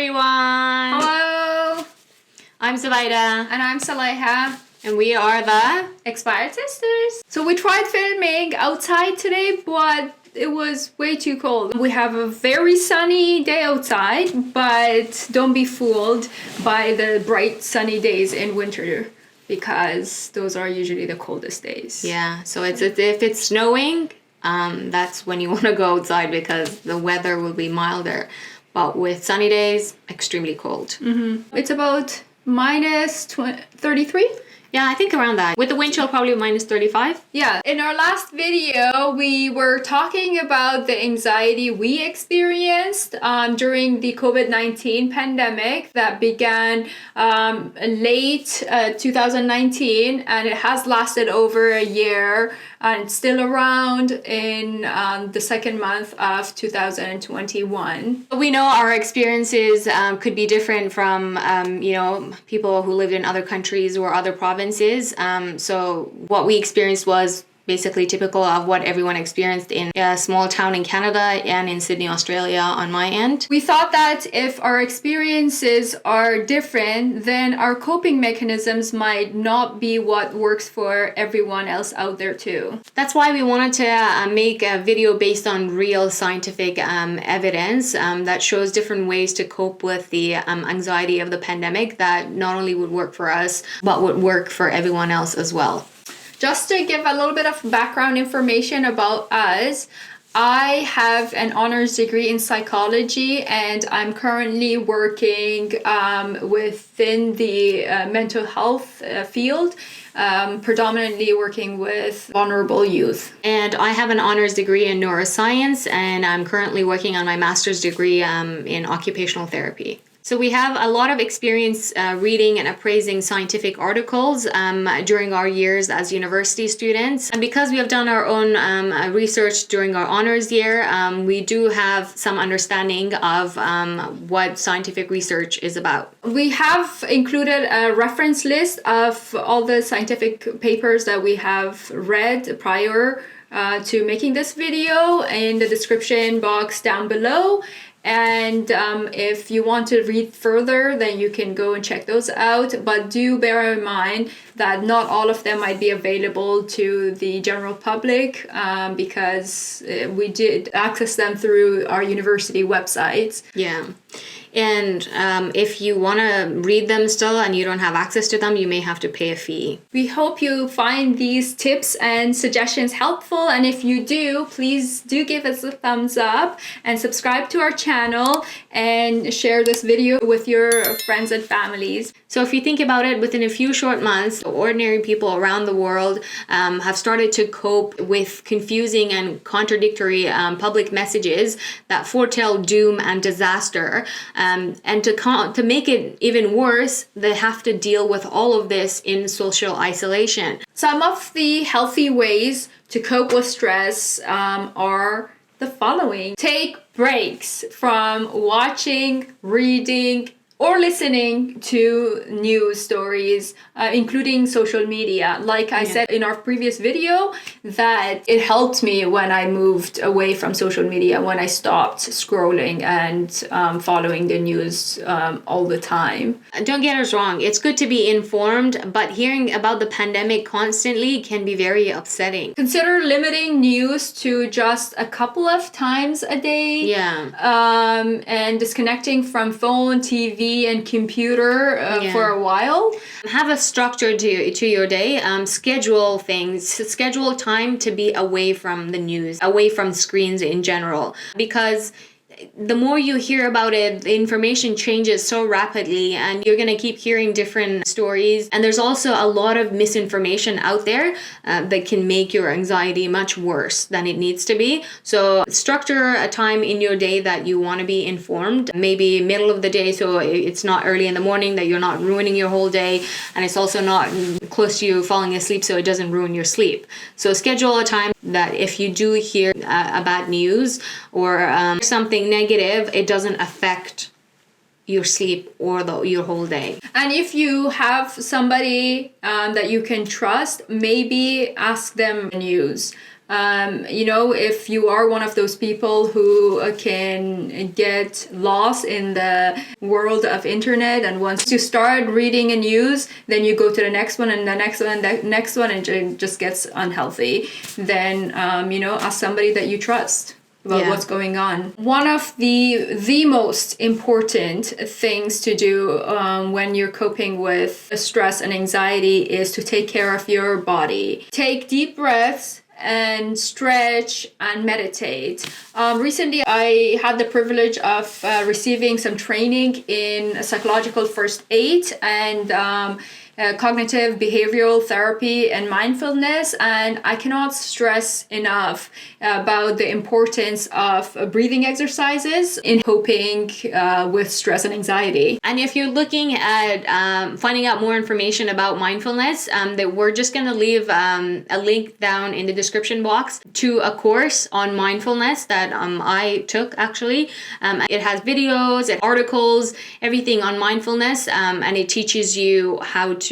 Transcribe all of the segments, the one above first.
everyone! Hello! I'm Zubaida. And I'm Saleha. And we are the Expired Sisters. So we tried filming outside today, but it was way too cold. We have a very sunny day outside, but don't be fooled by the bright sunny days in winter, because those are usually the coldest days. Yeah, so if it's snowing, that's when you want to go outside because the weather will be milder. But with sunny days, extremely cold. Mm-hmm. It's about minus 33. Yeah, I think around that. With the wind chill, probably minus 35. Yeah. In our last video, we were talking about the anxiety we experienced during the COVID-19 pandemic that began late 2019, and it has lasted over a year, and it's still around in the second month of 2021. We know our experiences could be different from, people who lived in other countries or other provinces. So what we experienced was basically typical of what everyone experienced in a small town in Canada and in Sydney, Australia on my end. We thought that if our experiences are different, then our coping mechanisms might not be what works for everyone else out there too. That's why we wanted to make a video based on real scientific evidence that shows different ways to cope with the anxiety of the pandemic that not only would work for us, but would work for everyone else as well. Just to give a little bit of background information about us, I have an honors degree in psychology, and I'm currently working within the mental health field, predominantly working with vulnerable youth. And I have an honors degree in neuroscience, and I'm currently working on my master's degree in occupational therapy. So we have a lot of experience reading and appraising scientific articles during our years as university students. And because we have done our own research during our honors year, we do have some understanding of what scientific research is about. We have included a reference list of all the scientific papers that we have read prior to making this video in the description box down below. And if you want to read further, then you can go and check those out. But do bear in mind that not all of them might be available to the general public because we did access them through our university websites. Yeah. And if you want to read them still and you don't have access to them, you may have to pay a fee. We hope you find these tips and suggestions helpful. And if you do, please do give us a thumbs up and subscribe to our channel and share this video with your friends and families. So if you think about it, within a few short months, ordinary people around the world have started to cope with confusing and contradictory public messages that foretell doom and disaster. And to make it even worse, they have to deal with all of this in social isolation. Some of the healthy ways to cope with stress are the following. Take breaks from watching, reading, or listening to news stories, including social media. Like I said in our previous video, that it helped me when I moved away from social media, when I stopped scrolling and following the news all the time. Don't get us wrong, it's good to be informed, but hearing about the pandemic constantly can be very upsetting. Consider limiting news to just a couple of times a day. Yeah. And disconnecting from phone, TV, and computer for a while. Have a structure to your day. Schedule things. Schedule time to be away from the news, away from screens in general. Because the more you hear about it, the information changes so rapidly and you're going to keep hearing different stories. And there's also a lot of misinformation out there that can make your anxiety much worse than it needs to be. So structure a time in your day that you want to be informed, maybe middle of the day, so it's not early in the morning, that you're not ruining your whole day, and it's also not close to you falling asleep so it doesn't ruin your sleep. So schedule a time that if you do hear a bad news or something negative, it doesn't affect your sleep or your whole day. And if you have somebody that you can trust, maybe ask them news. If you are one of those people who can get lost in the world of internet, and once you start reading a news, then you go to the next one and the next one and the next one, and it just gets unhealthy, then ask somebody that you trust about what's going on. One of the most important things to do when you're coping with stress and anxiety is to take care of your body. Take deep breaths and stretch and meditate. Recently, I had the privilege of receiving some training in psychological first aid and cognitive behavioral therapy and mindfulness, and I cannot stress enough about the importance of breathing exercises in coping with stress and anxiety. And if you're looking at finding out more information about mindfulness, that we're just going to leave a link down in the description box to a course on mindfulness that I took actually. It has videos, articles, everything on mindfulness, and it teaches you how to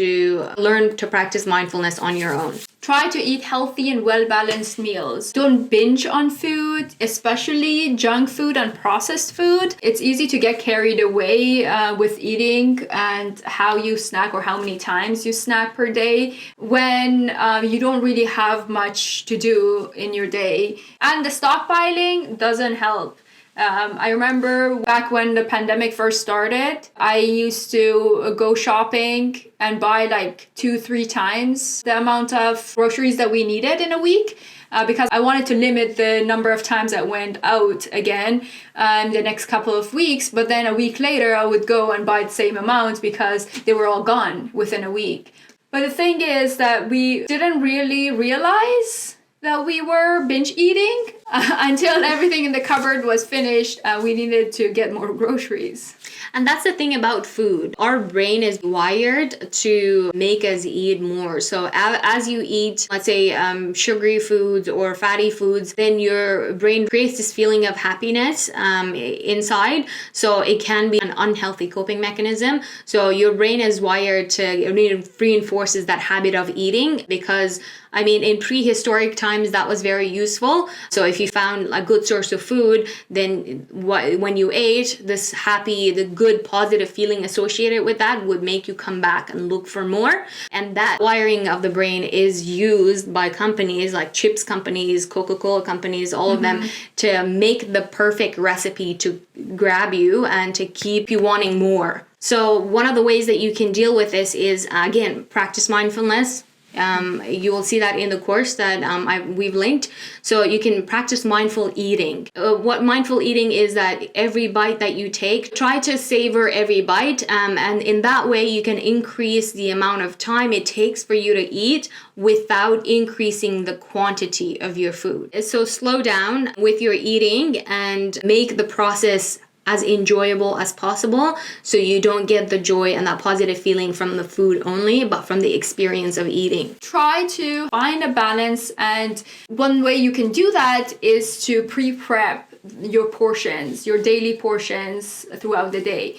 learn to practice mindfulness on your own. Try to eat healthy and well-balanced meals. Don't binge on food, especially junk food and processed food. It's easy to get carried away with eating and how you snack or how many times you snack per day when you don't really have much to do in your day. And the stockpiling doesn't help. I remember back when the pandemic first started, I used to go shopping and buy like 2-3 times the amount of groceries that we needed in a week because I wanted to limit the number of times I went out again the next couple of weeks. But then a week later, I would go and buy the same amount because they were all gone within a week. But the thing is that we didn't really realize that we were binge eating until everything in the cupboard was finished. We needed to get more groceries. And that's the thing about food. Our brain is wired to make us eat more. So as you eat, let's say sugary foods or fatty foods, then your brain creates this feeling of happiness inside. So it can be an unhealthy coping mechanism. So your brain is wired to reinforces that habit of eating because in prehistoric times, that was very useful. So if you found a good source of food, then when you ate, the good, positive feeling associated with that would make you come back and look for more. And that wiring of the brain is used by companies like chips companies, Coca-Cola companies, all of them, to make the perfect recipe to grab you and to keep you wanting more. So one of the ways that you can deal with this is, again, practice mindfulness. You will see that in the course that we've linked. So you can practice mindful eating. What mindful eating is that every bite that you take, try to savor every bite. And in that way, you can increase the amount of time it takes for you to eat without increasing the quantity of your food. So slow down with your eating and make the process as enjoyable as possible so you don't get the joy and that positive feeling from the food only, but from the experience of eating. Try to find a balance, and one way you can do that is to pre-prep your portions, your daily portions throughout the day.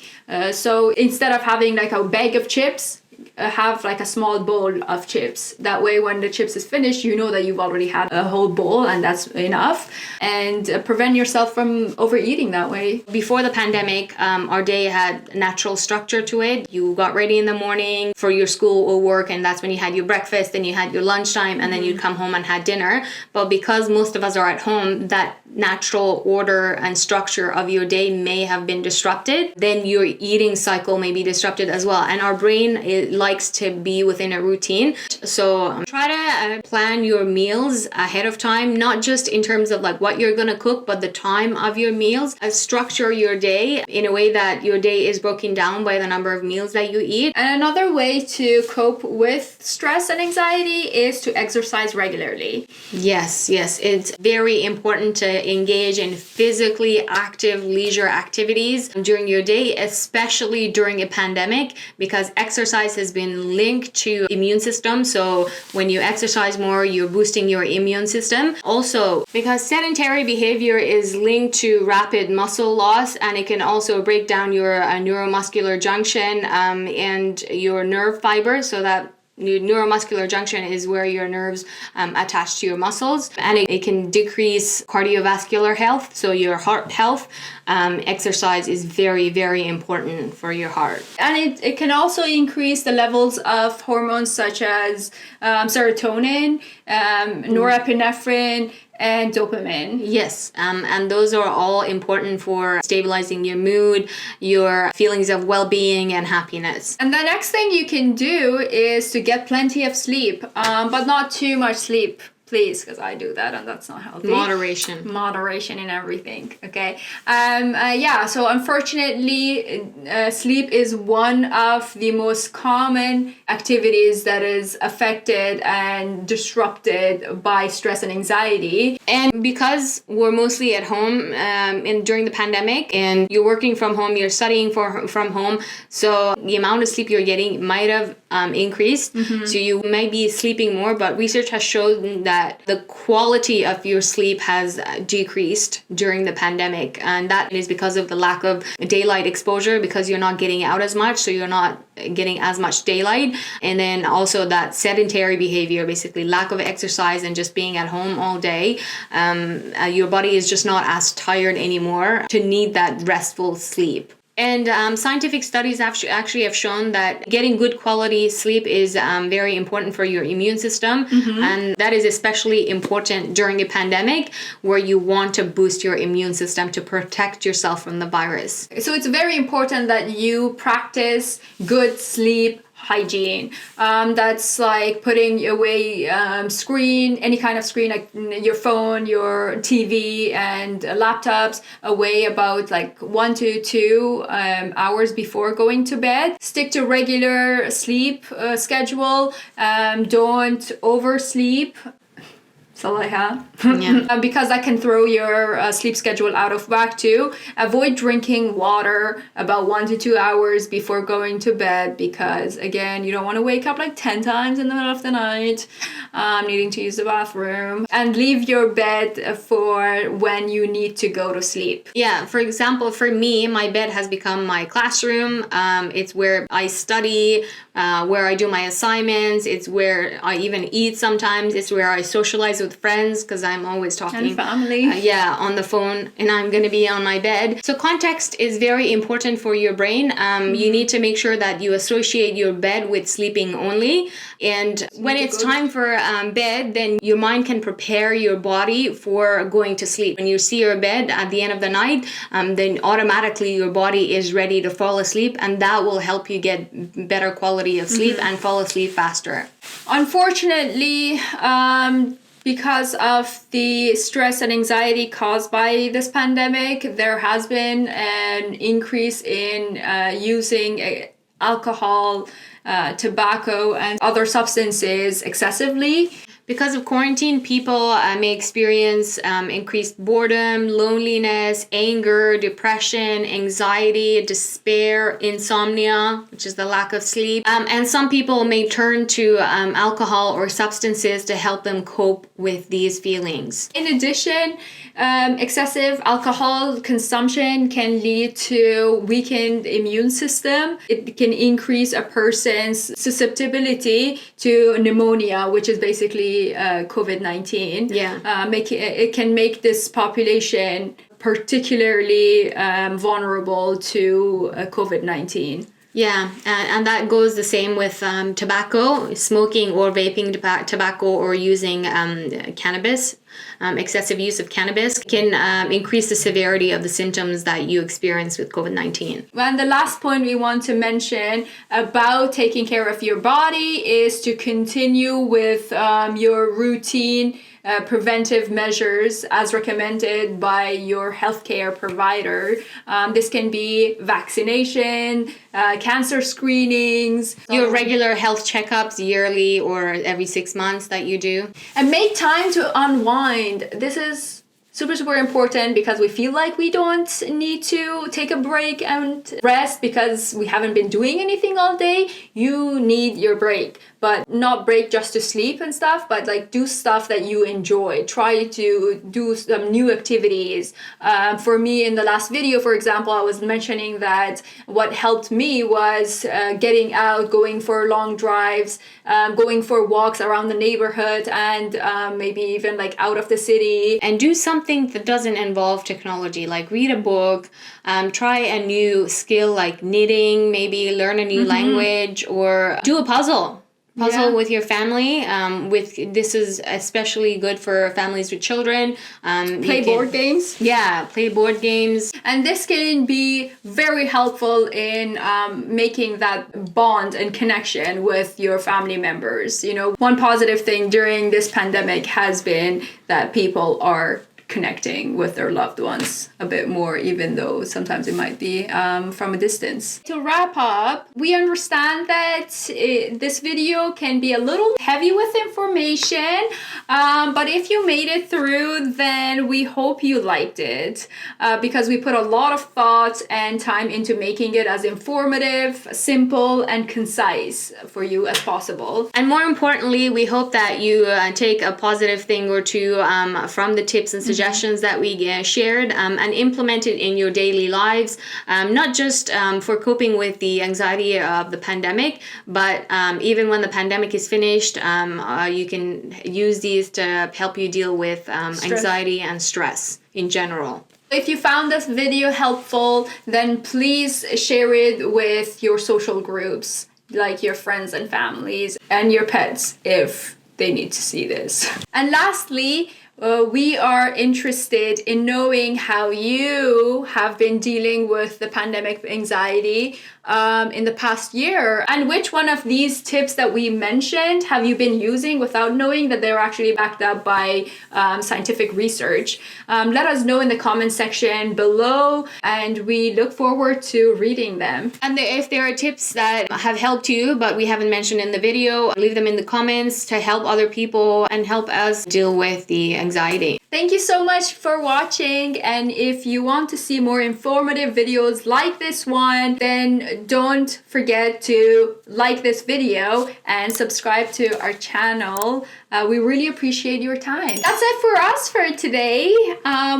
So instead of having like a bag of chips, have like a small bowl of chips. That way when the chips is finished, you know that you've already had a whole bowl and that's enough, and prevent yourself from overeating that way. Before the pandemic, our day had natural structure to it. You got ready in the morning for your school or work, and that's when you had your breakfast, then you had your lunchtime, and then you'd come home and had dinner. But because most of us are at home, that natural order and structure of your day may have been disrupted. Then your eating cycle may be disrupted as well. And our brain likes to be within a routine. So try to plan your meals ahead of time, not just in terms of like what you're going to cook, but the time of your meals. Structure your day in a way that your day is broken down by the number of meals that you eat. And another way to cope with stress and anxiety is to exercise regularly. Yes. It's very important to engage in physically active leisure activities during your day, especially during a pandemic, because exercise has been linked to immune system. So when you exercise more, you're boosting your immune system. Also, because sedentary behavior is linked to rapid muscle loss, and it can also break down your neuromuscular junction and your nerve fibers, so that Neuromuscular junction is where your nerves attach to your muscles, and it can decrease cardiovascular health, so your heart health. Exercise is very, very important for your heart. And it can also increase the levels of hormones such as serotonin, norepinephrine, and dopamine. Yes, and those are all important for stabilizing your mood, your feelings of well-being and happiness. And the next thing you can do is to get plenty of sleep, but not too much sleep. Please, because I do that and that's not healthy. Moderation in everything, okay? So unfortunately, sleep is one of the most common activities that is affected and disrupted by stress and anxiety. And because we're mostly at home during the pandemic, and you're working from home, you're studying from home, so the amount of sleep you're getting might have increased. So you might be sleeping more, but research has shown that the quality of your sleep has decreased during the pandemic, and that is because of the lack of daylight exposure, because you're not getting out as much, so you're not getting as much daylight. And then also that sedentary behavior, basically lack of exercise and just being at home all day, your body is just not as tired anymore to need that restful sleep. And scientific studies actually have shown that getting good quality sleep is very important for your immune system. And that is especially important during a pandemic where you want to boost your immune system to protect yourself from the virus. So it's very important that you practice good sleep hygiene. That's like putting away any kind of screen, like your phone, your TV and laptops away about like 1 to 2 hours before going to bed. Stick to regular sleep schedule. Don't oversleep. That's all I have. Because that can throw your sleep schedule out of whack too. Avoid drinking water about 1 to 2 hours before going to bed, because again, you don't want to wake up like 10 times in the middle of the night needing to use the bathroom. And leave your bed for when you need to go to sleep. Yeah, for example, for me, my bed has become my classroom. It's where I study, where I do my assignments. It's where I even eat sometimes. It's where I socialize with friends, because I'm always talking. And family. On the phone, and I'm going to be on my bed. So context is very important for your brain. You need to make sure that you associate your bed with sleeping only. And when it's time for bed, then your mind can prepare your body for going to sleep. When you see your bed at the end of the night, then automatically your body is ready to fall asleep, and that will help you get better quality of sleep and fall asleep faster. Unfortunately, because of the stress and anxiety caused by this pandemic, there has been an increase in using alcohol, tobacco, and other substances excessively. Because of quarantine, people may experience increased boredom, loneliness, anger, depression, anxiety, despair, insomnia, which is the lack of sleep. And some people may turn to alcohol or substances to help them cope with these feelings. In addition, excessive alcohol consumption can lead to weakened immune system. It can increase a person's susceptibility to pneumonia, which is basically COVID-19. It can make this population particularly vulnerable to COVID-19. Yeah, and that goes the same with tobacco, smoking or vaping tobacco, or using cannabis. Excessive use of cannabis can increase the severity of the symptoms that you experience with COVID-19. And the last point we want to mention about taking care of your body is to continue with your routine preventive measures as recommended by your healthcare provider. This can be vaccination, cancer screenings, your regular health checkups yearly or every 6 months that you do. And make time to unwind. This is super important, because we feel like we don't need to take a break and rest because we haven't been doing anything all day. You need your break. but not break just to sleep and stuff, but like do stuff that you enjoy. Try to do some new activities. For me, in the last video, for example, I was mentioning that what helped me was getting out, going for long drives, going for walks around the neighborhood, and maybe even like out of the city. And do something that doesn't involve technology, like read a book, try a new skill like knitting, maybe learn a new language, or do a puzzle. With your family. This is especially good for families with children. Play board games. Yeah, play board games. And this can be very helpful in making that bond and connection with your family members. You know, one positive thing during this pandemic has been that people are connecting with their loved ones a bit more, even though sometimes it might be from a distance. To wrap up, we understand that this video can be a little heavy with information, but if you made it through, then we hope you liked it, because we put a lot of thought and time into making it as informative, simple, and concise for you as possible. And more importantly, we hope that you take a positive thing or two from the tips and suggestions that we shared, and implement it in your daily lives, not just for coping with the anxiety of the pandemic, but even when the pandemic is finished, you can use these to help you deal with anxiety and stress in general. If you found this video helpful, then please share it with your social groups, like your friends and families, and your pets if they need to see this. And lastly, we are interested in knowing how you have been dealing with the pandemic anxiety in the past year, and which one of these tips that we mentioned have you been using without knowing that they're actually backed up by scientific research. Let us know in the comment section below, and we look forward to reading them. And if there are tips that have helped you but we haven't mentioned in the video, leave them in the comments to help other people and help us deal with the anxiety. Thank you so much for watching, and if you want to see more informative videos like this one, then don't forget to like this video and subscribe to our channel. We really appreciate your time. That's it for us for today.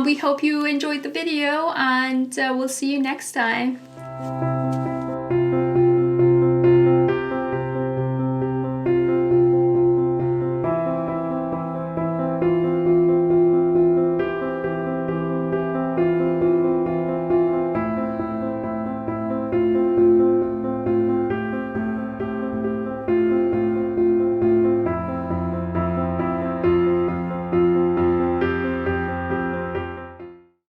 We hope you enjoyed the video, and we'll see you next time.